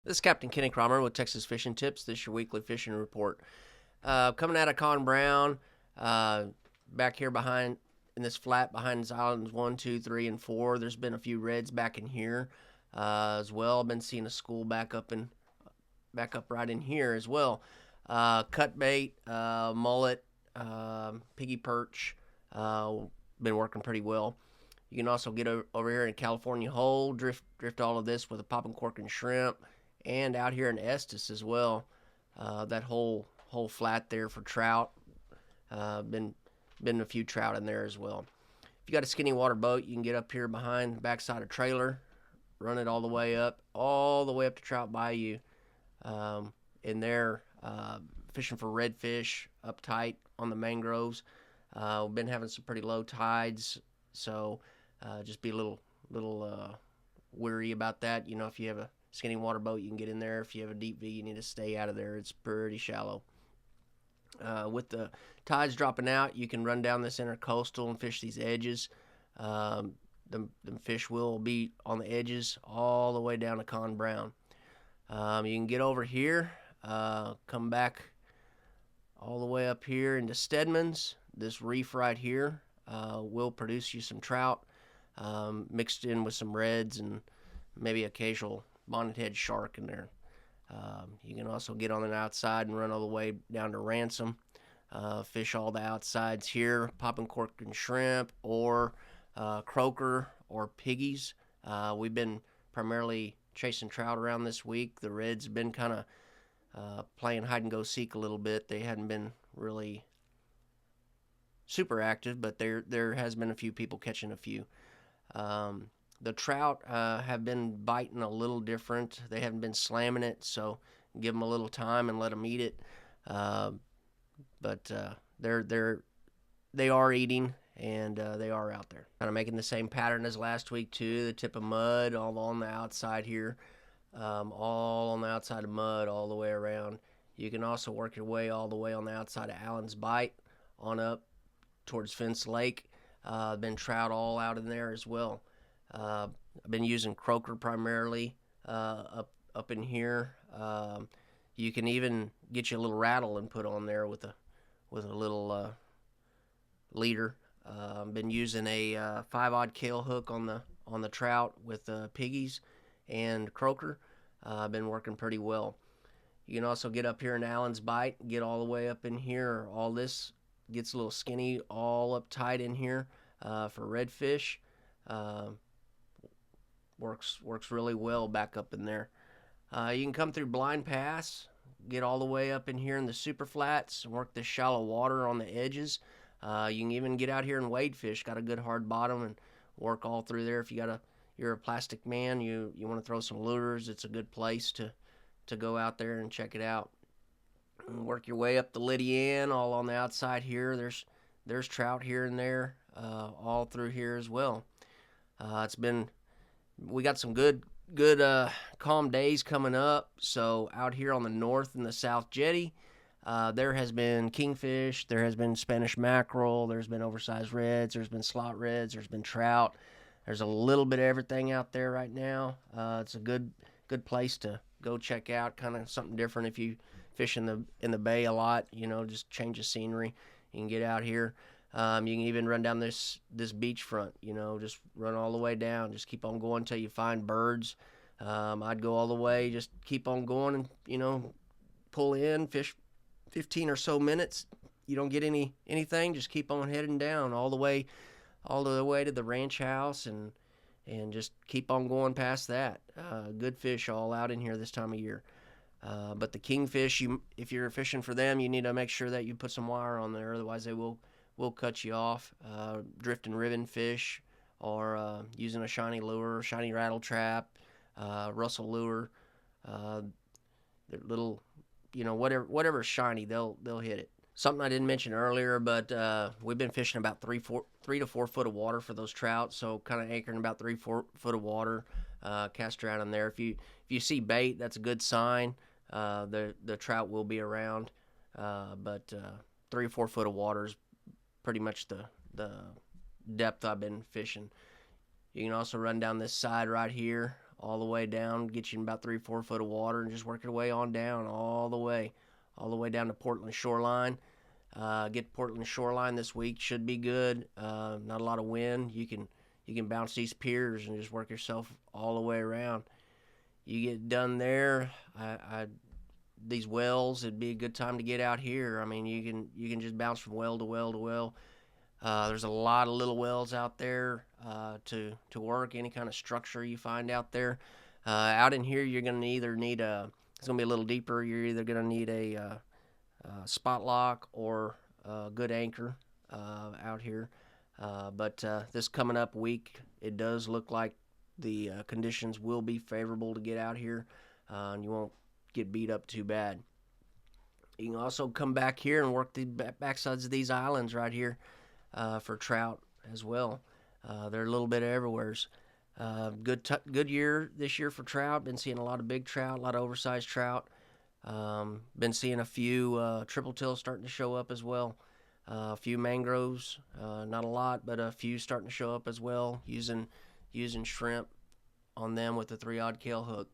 This is Captain Kenny Kramer with Texas Fishing Tips. This is your weekly fishing report. Coming out of Con Brown, back here behind in this flat behind islands 1, 2, 3, and 4. There's been a few reds back in here as well. I've been seeing a school back up right in here as well. Cut bait, mullet, piggy perch, been working pretty well. You can also get over here in California Hole, drift all of this with a popping cork and shrimp, and out here in Estes as well. That whole flat there for trout. Been a few trout in there as well. If you got a skinny water boat, you can get up here behind the backside of trailer, run it all the way up to Trout Bayou. In there, fishing for redfish up tight on the mangroves. We've been having some pretty low tides, so just be a little weary about that. You know, if you have a skinny water boat, you can get in there. If you have a deep V, you need to stay out of there. It's pretty shallow. With the tides dropping out, you can run down this intercoastal and fish these edges. The fish will be on the edges all the way down to Con Brown. You can get over here, come back all the way up here into Stedman's. This reef right here will produce you some trout, mixed in with some reds and maybe occasional bonnethead shark in there. You can also get on the outside and run all the way down to Ransom. Fish all the outsides here, popping cork and shrimp, or croaker or piggies. We've been primarily chasing trout around this week. The reds have been kind of playing hide and go seek a little bit. They hadn't been really super active, but there has been a few people catching a few. The trout have been biting a little different. They haven't been slamming it, so give them a little time and let them eat it. But they are eating, and they are out there. Kind of making the same pattern as last week too. The tip of mud all on the outside here, all on the outside of mud all the way around. You can also work your way all the way on the outside of Allen's Bight on up towards Fence Lake. Been trout all out in there as well. I've been using croaker primarily up in here. You can even get you a little rattle and put on there with a little leader. Been using a 5-aught Kail hook on the trout with piggies and croaker. Been working pretty well. You can also get up here in Allen's Bight, get all the way up in here. All this gets a little skinny, all up tight in here for redfish. Works really well back up in there. You can come through Blind Pass, get all the way up in here in the super flats, and work this shallow water on the edges. You can even get out here and wade fish. Got a good hard bottom and work all through there. If you're a plastic man, you want to throw some lures, it's a good place to go out there and check it out. And work your way up the Lydian, all on the outside here. There's trout here and there, all through here as well. We got some good calm days coming up. So out here on the north and the south jetty, there has been kingfish, there has been Spanish mackerel, there's been oversized reds, there's been slot reds, there's been trout. There's a little bit of everything out there right now. It's a good place to go check out, kind of something different if you fish in the bay a lot, just change the scenery. You can get out here. You can even run down this beachfront, just run all the way down. Just keep on going until you find birds. I'd go all the way, just keep on going and, pull in, fish 15 or so minutes. You don't get anything, just keep on heading down all the way to the ranch house and just keep on going past that. Good fish all out in here this time of year. But the kingfish, if you're fishing for them, you need to make sure that you put some wire on there, otherwise they will cut you off. Drift and ribbon fish, or using a shiny lure, shiny rattle trap, Russell lure. They're little, whatever's shiny, they'll hit it. Something I didn't mention earlier, but we've been fishing about 3 to 4 foot of water for those trout, so kind of anchoring about 4 foot of water. Cast around in there. If you see bait, that's a good sign. The trout will be around, but 3 or 4 foot of water is pretty much the depth I've been fishing. You can also run down this side right here all the way down, get you in about 3-4 foot of water, and just work your way on down all the way down to Portland shoreline. Get Portland shoreline this week, should be good. Not a lot of wind. You can bounce these piers and just work yourself all the way around. You get done there, these wells, it'd be a good time to get out here. I mean, you can just bounce from well to well to well. There's a lot of little wells out there to work any kind of structure you find out there. Out in here, you're going to either need it's going to be a little deeper. You're either going to need a spot lock or a good anchor out here. But this coming up week, it does look like the conditions will be favorable to get out here, and you won't get beat up too bad. You can also come back here and work the backsides of these islands right here for trout as well. They're a little bit everywhere. Good year this year for trout. Been seeing a lot of big trout, a lot of oversized trout. Been seeing a few triple tails starting to show up as well. A few mangroves, not a lot, but a few starting to show up as well, using shrimp on them with the 3-aught Kell hook.